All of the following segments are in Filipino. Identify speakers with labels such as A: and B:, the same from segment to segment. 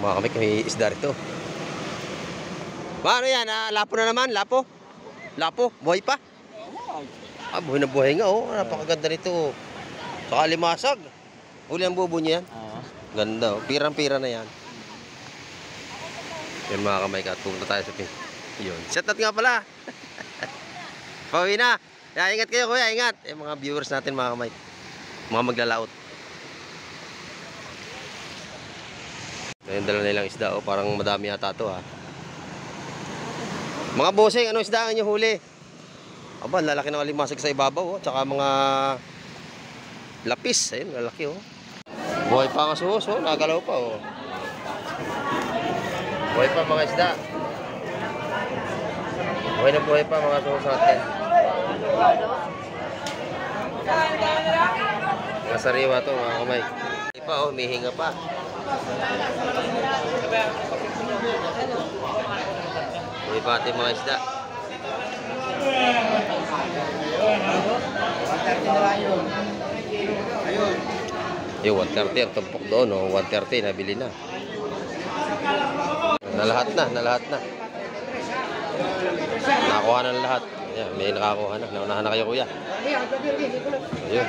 A: Mga kamay, may isda rito. Ano yan? Lapo na naman, lapo. Lapo, buhay pa. Buhay na buhay nga, oh. Napakaganda nito. Saka limasag. Uli ang bubo niya yan. Ganda, oh. Pirang-pira na yan. Yan mga kamay, at pumunta tayo sa pin. Yun. Set out nga pala. Pauwi na. Ingat kayo, kuya, ingat. Mga viewers natin mga kamay. Mga maglalaot. Ayun, dala nilang isda, oh. Parang madami yata ito, ha. Mga bossing, anong isda ang inyo huli? Aba, lalaki ng alimasag sa ibabaw, oh. Tsaka mga lapis. Ayun, lalaki, oh. Buhay pa ang suhos, oh. Nagalaw pa, oh. Buhay pa mga isda. Buhay na buhay pa mga suhos natin. Nasariwa to mga kamay. Buhay pa, oh. May hinga pa. Buhay pa ating mga isda. Yung 130 ang tumpok doon, oh. 130 nabili na. Nalahat na. Nakakuha na lahat. Ayan, may nakakuha na. Naunahan na kayo, kuya. Ayun.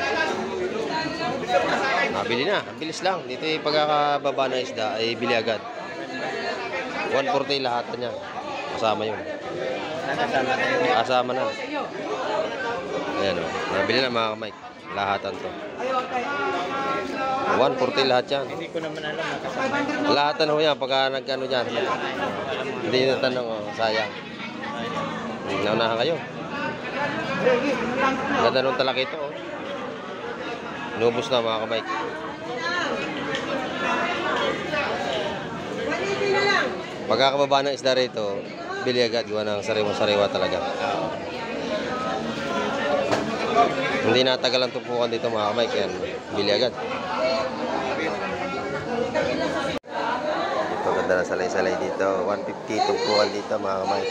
A: Nabili na. Ang bilis lang. Dito yung pagkakababa ng isda ay bili agad. 140 lahat na niya. Kasama yun. Kasama na. Ayan, oh. Nabili na mga kamay. Lahatan to. 140 lahat yan.
B: Hindi ko naman alam nakasama.
A: Lahatan ho yan pagka nagkano dyan. Hindi nyo tanong, oh, sayang. Naunahan kayo. Ganda nung talaki ito, oh. Inubos na mga kamay. Pagkakababa ng isda rito, bili agad. Gawa ng sariwa-sariwa talaga. Hindi natagal ang tumpukan dito mga kamay. Kaya bili agad. Ito ganda na salay-salay dito. 150 tumpukan dito mga kamay.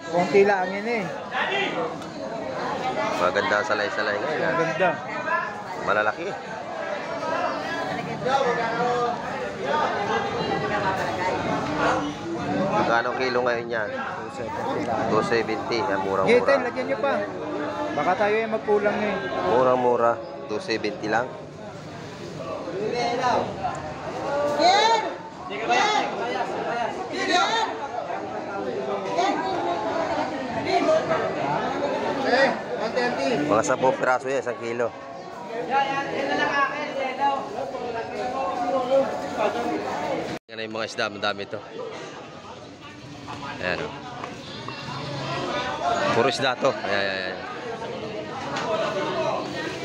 B: Konti lang yun eh.
A: Maganda salay-salay ngayon.
B: Maganda.
A: Malalaki. Magkano kilo ngayon yan? 270. Murang-mura.
B: Gita, lagyan nyo pa. Baka tayo ay magkulang eh.
A: Murang-mura. 270 lang. Mga 10 piraso yan, 1 kilo. Yan yung mga isda, madami ito. Ayan, o. Puro isda ito. Ayan.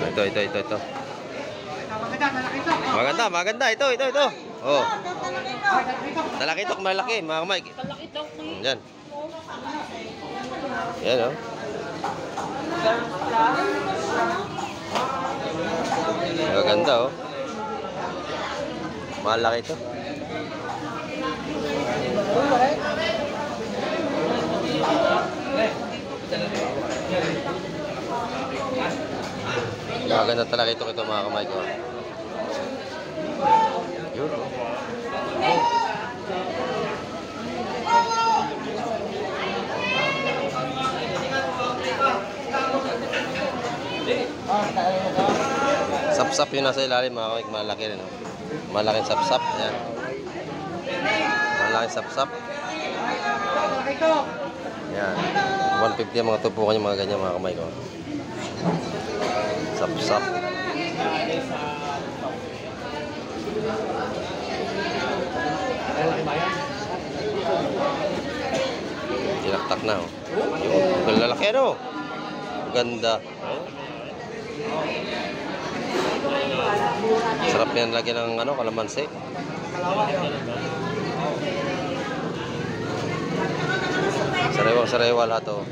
A: Ito. Maganda. Ito. Oh. Talakitok, malaki, mga kamay. Yan. Yan, o. Maganda, oh. Malaki ito. Maganda talaga ito mga kamay ko. Yun, oh. Sapsap yun nasa ilalim mga kamay. Malaki rin, oh. Malaking sapsap. Ayan. Malaking sapsap. Ayan. 150 ang mga tupukan yung mga ganyan mga kamay ko. Sapsap. Tinaktak na, oh. Yung lalaki, ano? Ganda. Sarap yan lagi ng ano, kalamansi. Sariwang-sariwa lahat, oh.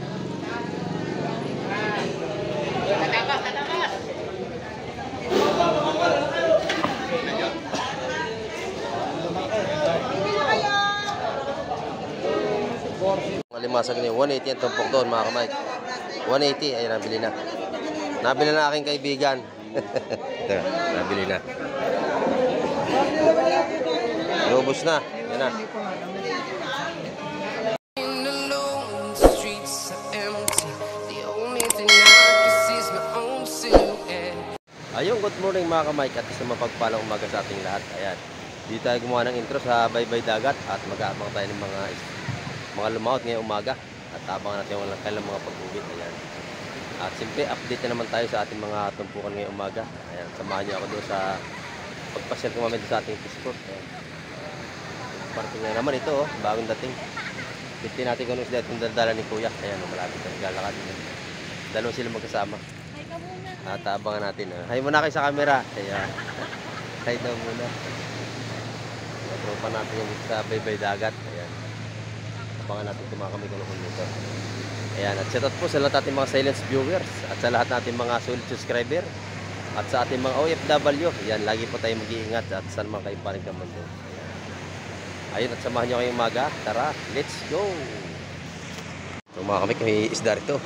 A: Limasag niyo, 180 ang tumpok doon mga kamay. 180, ay nabili na. Nabili na aking kaibigan. Ito, nabili na. Lubos na. Yan na.
C: Alone, the streets are empty. The only thing I can see is my own silhouette.
A: Ayun, good morning mga ka-Mike at isang mapagpalang umaga sa ating lahat. Ayan. Dito tayo gumawa ng intro sa Baybay Dagat at mag-aabang tayo ng mga lumaot ngayong umaga at abangan natin yung kailang mga pag-uwit. Ayan. At siyempre, update na naman tayo sa ating mga tumpukan ngayong umaga. Ayan, samahan niyo ako doon sa pagpasyal ko mamaya sa ating Piscot. Ayan. Parking na naman ito, oh, bagong dating. Bitin natin kung ano sila itong daldala ni Kuya. Ayan, malapit na naglalakad. Dalawa sila magkasama. At abangan natin. Hi muna kayo sa camera. Ayan. Hi daw muna. Tropa natin yung sa Baybay Dagat. Ayan. Abangan natin kumakami kung ano nito. Ayan. At shout out po sa lahat ating mga silent viewers. At sa lahat nating mga solid subscriber. At sa ating mga OFW. Ayan. Lagi po tayo mag-iingat. At saan mga kaiparing ka man doon. Ayun. At samahan nyo kayong umaga. Tara. Let's go. So mga kami, may isda rito.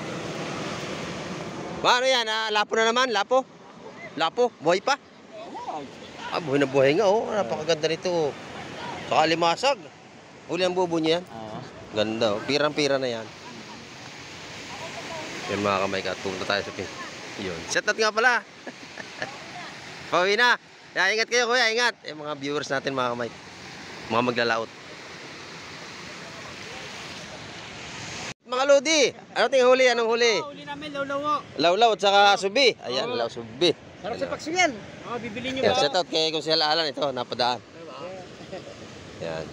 A: Ano yan? Lapo na naman? Lapo? Lapo? Buhay pa? Buhay na buhay nga, oh. Napakaganda nito, oh. Saka limasag. Huli ang bubo niya yan. Ganda, oh. Pirang-pira na yan. Yan mga ka-Mike, at pumunta tayo sa pin. Yun. Shout out nga pala. Pauwi na. Ya, ingat kayo, kuya. Ingat. Mga viewers natin, mga ka-Mike. Mga maglalaot. Mga Lodi, ano ting huli? Anong huli?
B: Huli namin, lawlaw.
A: Lawlaw at saka subi. Ayan, law subi.
B: Sarap sa paksiyan. Bibili nyo ba?
A: Shout out kay Kung Alan ito, napadaan. Yan.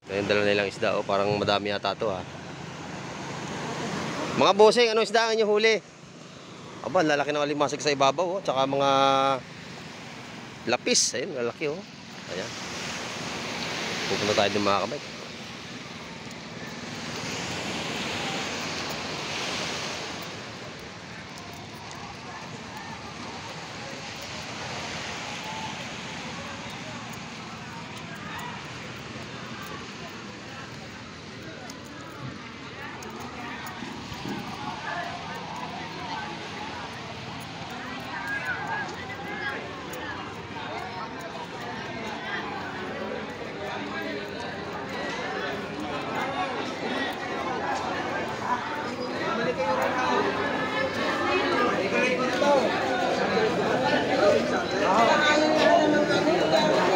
A: Ito yung dalawa nilang isda, oh. Parang madami yata ito, ha. Mga bossing, anong isda ang inyong huli? Aba, lalaki ng alimasag sa ibabaw, oh. Tsaka mga lapis. Ayun, lalaki, oh. Ayan. Pupunta tayo din mga kamay.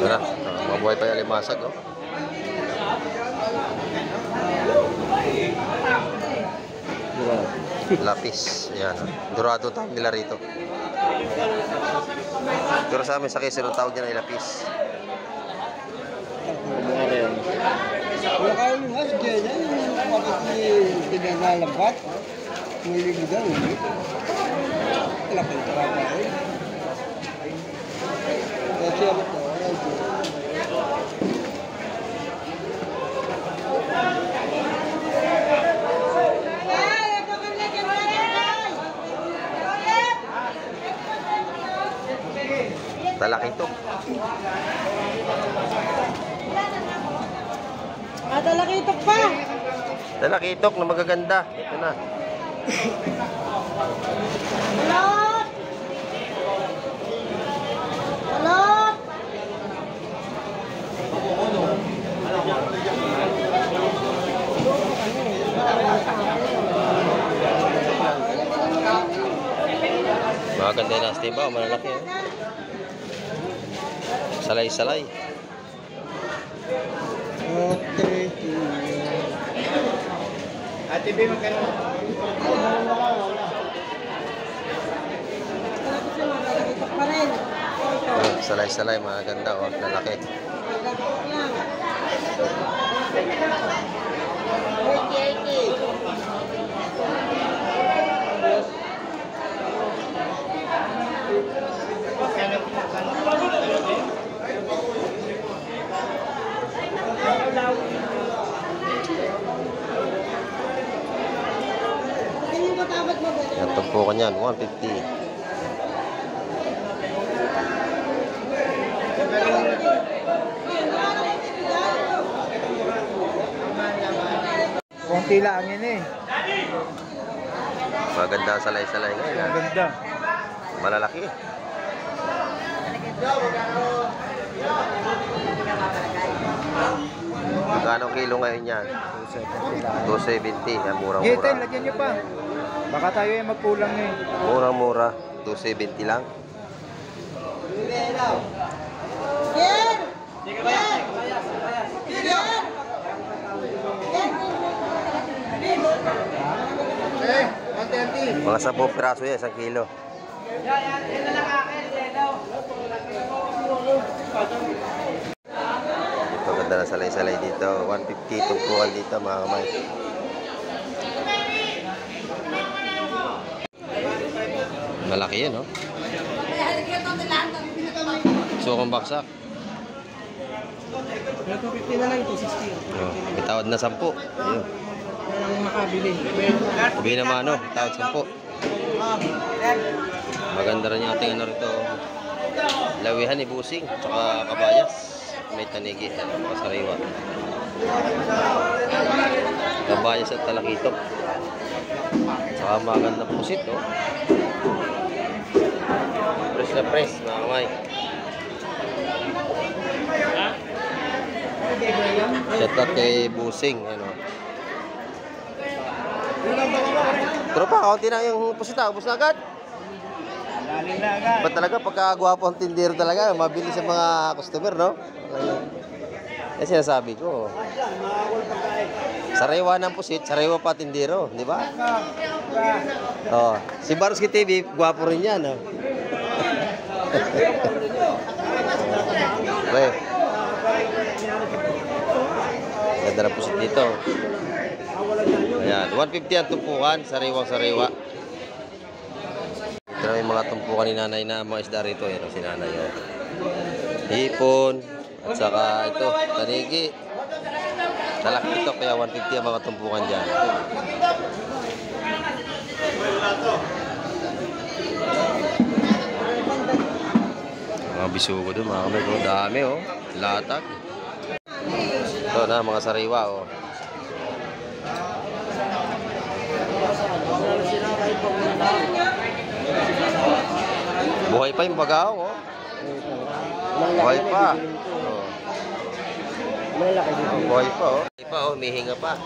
A: Tara, mabuhay pa yung limasag, oh. Lapis, yan. Dorado tawag nila rito. Pero sa amin sa Quezon, ang tawag niya ay lapis.
B: Wala kayo yung has, ganyan. Bakit pinagalabat? Muli mo daw, hindi? Wala kayo trabaho. Kasi ako ito, wala ito.
A: Talakitok.
D: Talakitok pa.
A: Talakitok na magaganda. Ito na.
D: Balot. Balot.
A: Magaganda yung last ba? Malalaki, oh. Salay-salay.
B: Okay. Ate B, magkano?
D: Talakitok pa rin.
A: Salay-salay, magaganda, oh. Lalaki. Yan, tumpukan yan, 150.
B: Konti lang yun eh.
A: Maganda salay-salay ngayon, ha?
B: Maganda.
A: Malalaki. kilo ngayon yan? 270. Yan,
B: Sige,
A: murang-mura.
B: tayo, lagyan nyo pa. Baka tayo ay magkulang eh.
A: Murang-mura. 270 lang.
D: Yan! Yan!
B: Eh, 130.
A: Mga 10 piraso yan, 1 kilo. Ito, ganda na salay-salay dito. 150 tumpukan dito, mga kamay. Malaki yan, no? Sukong baksak.
B: 250 na lang, 260.
A: Oh, may tawad na 10. Ayun.
B: Ang makabili.
A: Sabi naman, ano, tawad 10. Maganda rin yung ating ano rito. Lawihan ni Busing, tsaka kabayas. May tanigi, pasariwa. Kabayas at talakitok. Tsaka maganda pusit, no? Press na press, mga kamay. Shout out kay Busing, ano. Tropa, kaunti na yung pusita, ubos na agad.
B: Lalim na agad.
A: Ba't talaga pagkagwapo ang tindero talaga, mabili sa mga customer, no? Eh sinasabi ko. Sariwa ng pusit, sariwa pa tindero, di ba? Oh, si Baruski TV, gwapo rin yan, no? Okay. Ganda na pusit dito. Ayan, 150 ang tumpukan, sariwang-sariwa. Ito na may mga tumpukan ni nanay na mga isda rito. Yan, si nanay. Oh. Hipon, at saka ito, tanigi. Talak ito, kaya 150 ang mga tumpukan dyan. Mga bisugo doon, mga kamay. Oh, dami, oh. Latag. Ito na, mga sariwa, oh. Buhay pa yung bagaw, oh. Buhay pa. Oh.
B: Malaki dito.
A: Buhay pa, oh. Buhay pa, oh. May hinga pa.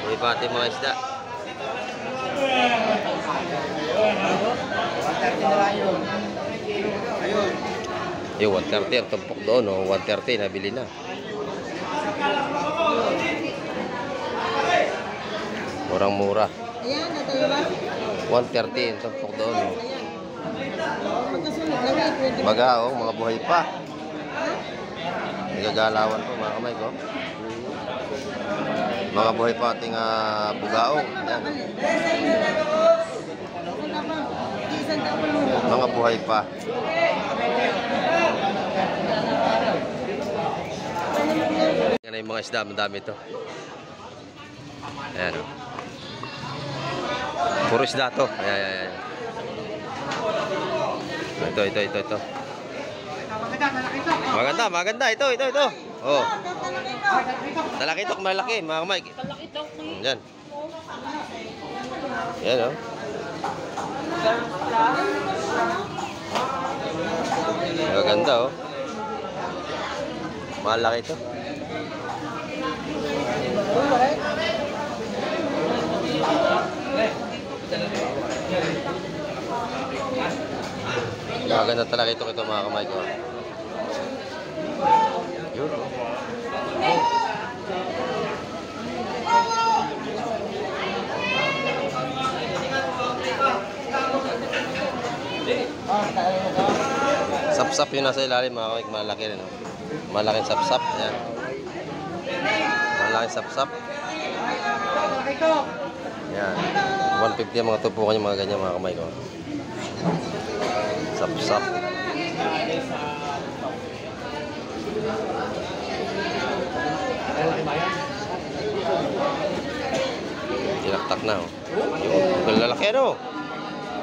A: Buhay pa ating mga isda.
B: 130 na lang yun. Ayun.
A: Yung 130 ang tumpok doon, oh. 130 nabili na. Murang-mura.
D: Ayan, ito yun ba?
A: 130 ang tumpok doon, oh.
D: Pagkasunod lang eh, 20.
A: Baga, oh. Mga buhay pa. Nagagalawan po, mga kamay ko. Mga buhay pa ating bugaong. Yan. Mga buhay pa. Yan na yung mga isda, madami ito. Ayan, oh. Puro isda to. Ayan, ayan, ayan. Ito. Maganda, maganda. Ito. Oh. Talakitok, malaki, mga kamay. Yan. Yan, oh. Maganda, oh. Malaki ito. Maganda talaga ito mga kamay ko. Yun, oh. Sap-sap yun nasa ilalim mga kamay. Malaki rin, oh. Malaking sap-sap. Yan. Malaking sap-sap. Yan. 150 ang mga tupukan yung mga ganyan mga kamay ko. Sap-sap. Tinaktak na, oh. Yung lalaki, ano?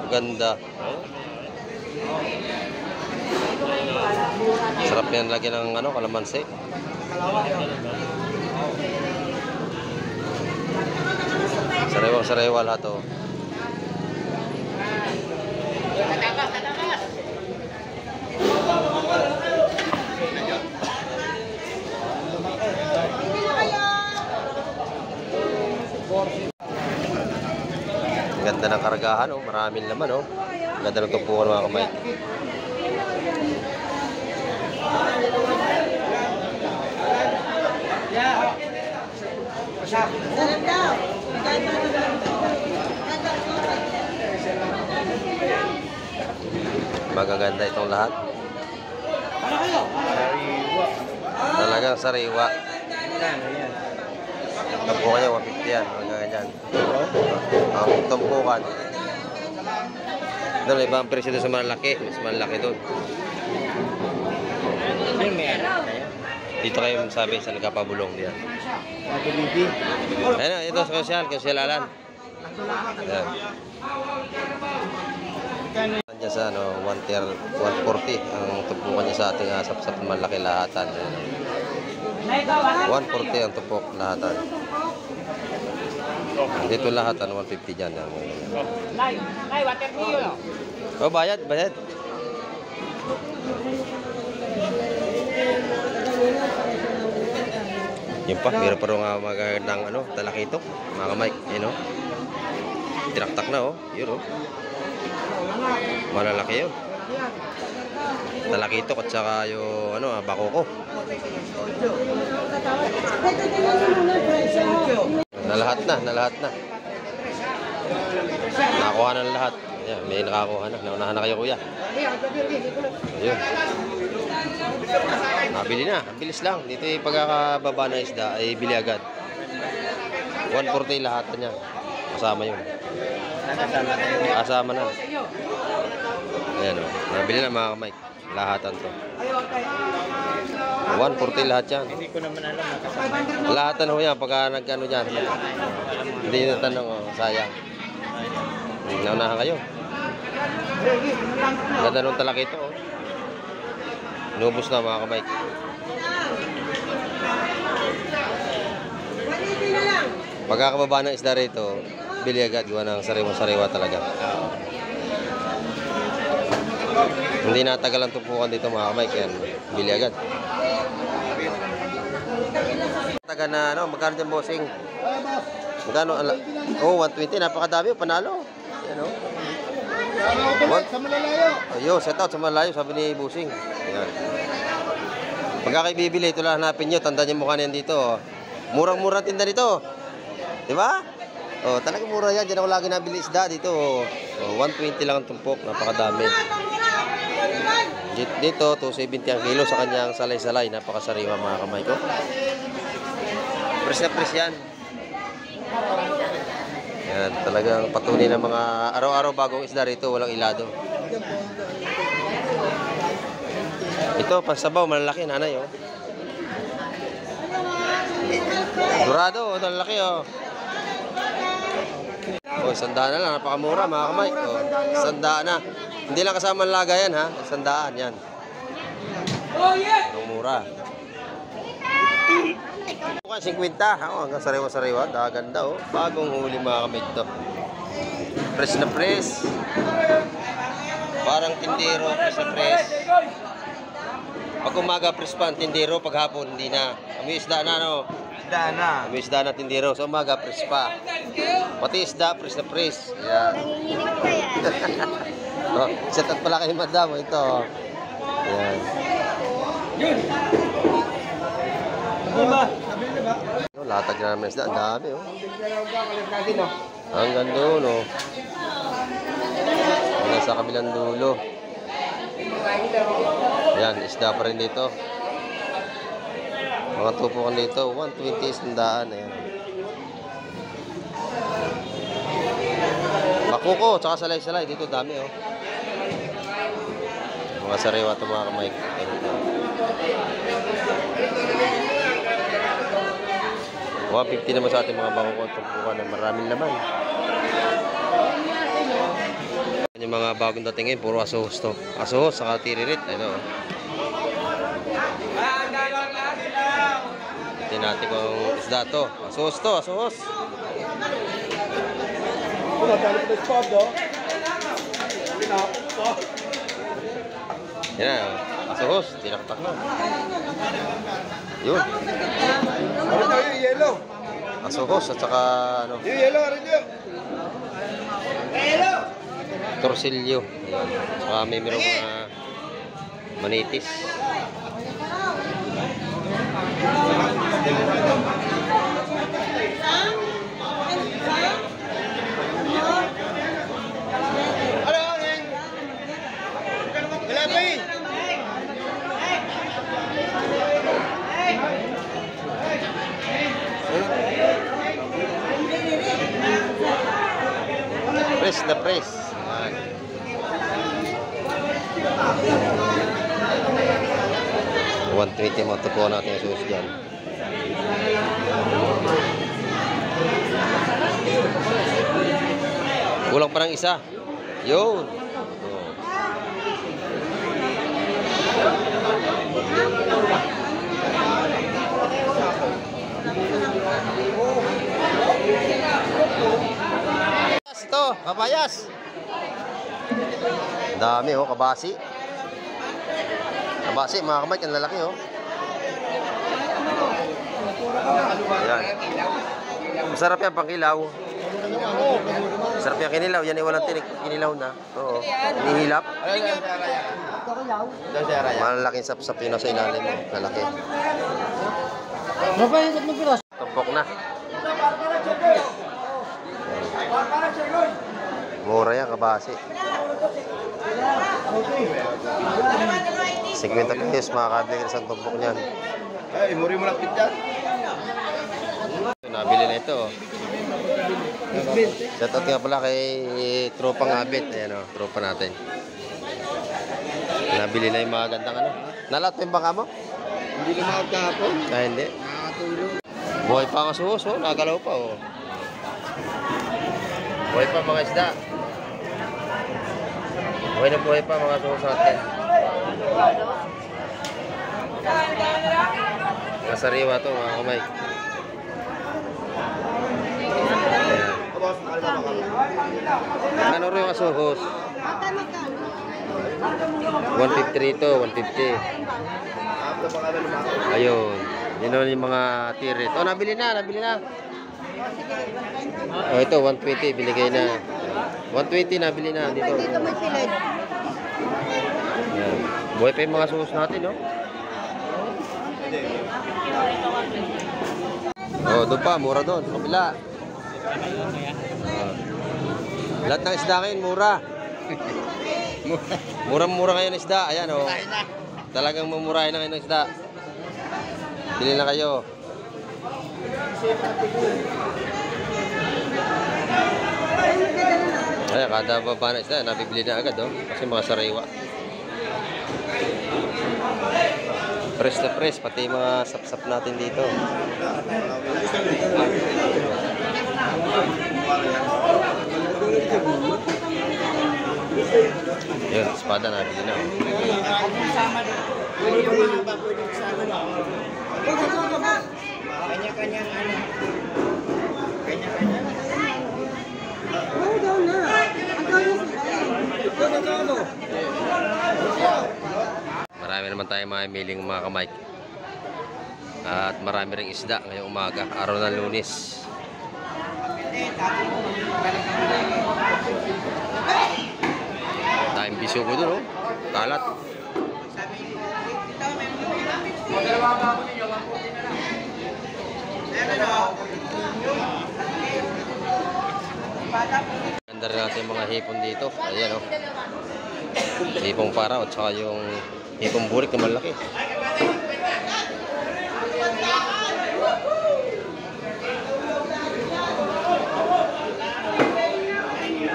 A: Ganda. Oh. Sarap yan lagi ng ano, kalamansi. Sariwa lahat, oh. agahan, oh. Maraming laman, oh. Ganda ng tumpukan mga kamay.
D: Sarap daw.
A: Magaganda itong lahat.
B: Sariwa.
A: Talagang sariwa.
B: Yan, yan.
A: Tumpukan niya, 150 yan. Mga ganyan. Ang tumpukan. Doon, may ibang presyo doon sa malaki. Mas malaki doon.
B: Ay, may ano kaya?
A: Dito kayo sabi sa nagkapabulong diyan.
B: Mabilibi.
A: Ayun, ito sa Kasyal Alan. Ayan. Diyan sa ano, 140 ang tumpukan niya sa ating asap-sap na malaki lahatan. Ayan. 140 ang tumpok lahatan. Dito lahatan 150 diyan. Oh, bayad. Yun pa, meron pa rin nga magandang ano, talakitok, mga kamay, yun o. Tinaktak na o, yun o. Malalaki yun. Talakitok at saka yung ano, bakoko. Nalahat na. Nakakuha na lahat. Ayan, may nakakuha na. Naunahan na kayo kuya. Ayun. Nabili na. Ang bilis lang. Dito yung pagkakababa ng isda ay bili agad. 140 lahat na niya. Kasama yun. Kasama na. Ayan o. Nabili na mga kamay. Lahatan to. 140 lahat yan.
B: Hindi ko naman alam nakasama.
A: Lahatan ho yan. Pagka nagkano dyan. Hindi na tanong o. Sayang. Naunahan kayo. Ganda nung talakito o. Inubos na mga kamay. Pagkakababa ng isda rito, bili agad. Gawa ng sariwa-sariwa talaga. Hindi natagal ang tumpukan dito mga kamay. Kaya bili agad. Taga na ano, magkano dyan bossing? Magkano? Oh, 120. Napakadami. Panalo. Yan o.
B: Sa malalayo.
A: Ayun, set out sa malayo, sabi ni Busing. Ayan. Pagka kayo bibili, ito lang hanapin nyo. Tandaan nyo mukha niyan dito. Oh. Murang-murang tinda dito. Diba? Oh, talagang mura yan. Diyan ako lagi nabili isda dito. Oh, 120 lang ang tumpok. Napakadami. Dito, 270 ang kilo sa kanyang salay-salay. Napakasariwa mga kamay ko. Pres na pres yan. Yan, talagang patunay ng mga araw-araw bagong isda rito, walang ilado. Ito, pansabaw, malalaki, nanay, oh. Dorado, malalaki, oh. Oh, 100 na lang, napakamura, mga kamay. Oh, 100 na. Hindi lang kasama ang laga yan, ha? 100, yan. Ang mura. 50, oh, hanggang sariwa-sariwa, ganda oh. Bagong huli mga kamay ito. Press na press. Parang tindero, press na press. Pag umaga press pa ang tindero, pag hapon hindi na. Kami isda na no.
B: Isda na.
A: Kami isda na tindero, sa umaga press pa. Pati isda, press na press. Yan. Oh, set up pala kayo madam, ito. Oh. Yan. Oh, latag na naman isda, ang dami oh. Hanggang doon oh. Hanggang sa kabilang dulo. Yan, isda pa rin dito. Mga tupukan dito, 120 isdaan. Ayan. Bakuko, tsaka salay-salay. Dito dami oh. Mga sariwa ito mga kamay. 150 naman sa ating mga bakuko at tumpukan na maraming laman. Yung mga bagong dating ngayon, puro asuhos to. Asuhos, saka tiririt. Ito. Ito natin kung isda to. Asuhos to, asuhos. Yan na, asuhos. Tinaktak na. Yun.
B: Ano yung yellow?
A: Asuhos at saka ano.
B: Yung yellow, ano yun?
A: Torsilyo. Ayan. Saka may merong mga manitis. Press na press. Ayan. 120 mga tupo natin yung sauce dyan. Kulang pa ng isa. Yun. Ito, papayas. Dami oh, kabasi. Kabasi, mga kamay, ang lalaki oh. Ayan. Masarap yan, pangkilaw. Masarap yan kinilaw, yan ay walang tinik, kinilaw na. Oo, inihilap. Malaking sapsap yun sa ilalim mo, lalaki. Tumpok na. Mura yan, kabasi. 50 pesos makakabili ka isang tumpok niyan.
B: Ay, muri mo lapit yan.
A: Nabili na ito. Shoutout nga pala kay Tropang Abit. Ayan o, tropa natin. Nabili na yung mga gandang ano. Nalat yung baka mo?
B: Hindi lumawag kahapon.
A: Ah, hindi.
B: Nakakatulong.
A: Buhay pa ang suhos, oh. Nakagalaw pa, oh. Buhay pa mga isda. Buhay na buhay pa mga suhos natin. Nasariwa to mga kamay. Ano rin yung asuhos? 150 rito, 150. Ayun. Yun yung mga tirit. Oh, nabili na, nabili na. Oh, ito 120 binigay na. 120 nabili na dito. Ayan. Buhay pa yung mga suhos natin, no? Oh, doon pa, mura doon. Kapila. Lahat ng isda ngayon, mura. Murang-mura ngayon isda. Ayan, oh. Talagang mamurahin na ngayon ng isda. Bili na kayo. Ayan, kada baba na isda, nabibili na agad, oh. Kasi mga sariwa. Press na press, pati mga sapsap natin dito. Yun, espada nabili na.
B: Kanya-kanyang ano.
D: Oh, daw na. Ang daw na sila.
A: Marami naman tayong mamimiling mga kamay. At marami ring isda ngayong umaga, araw ng Lunes. Daming biso ko dun, oh. Kalat. Ganda rin natin mga hipon dito. Ayan, oh. Hipong para at saka yung hipong burik na malaki.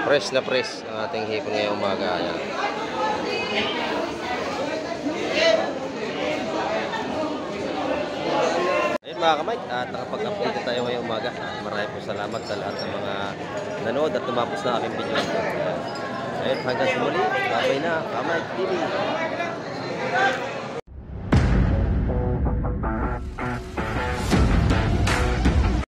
A: Fresh na fresh ang ating hipon ngayong umaga. Ayan. Ayun mga kamay, at nakapag-update tayo ngayong umaga. Maraming po salamat sa lahat ng mga nanood at tumapos na aking video. Ayun, hanggang sa muli. Babay na, Kamay TV.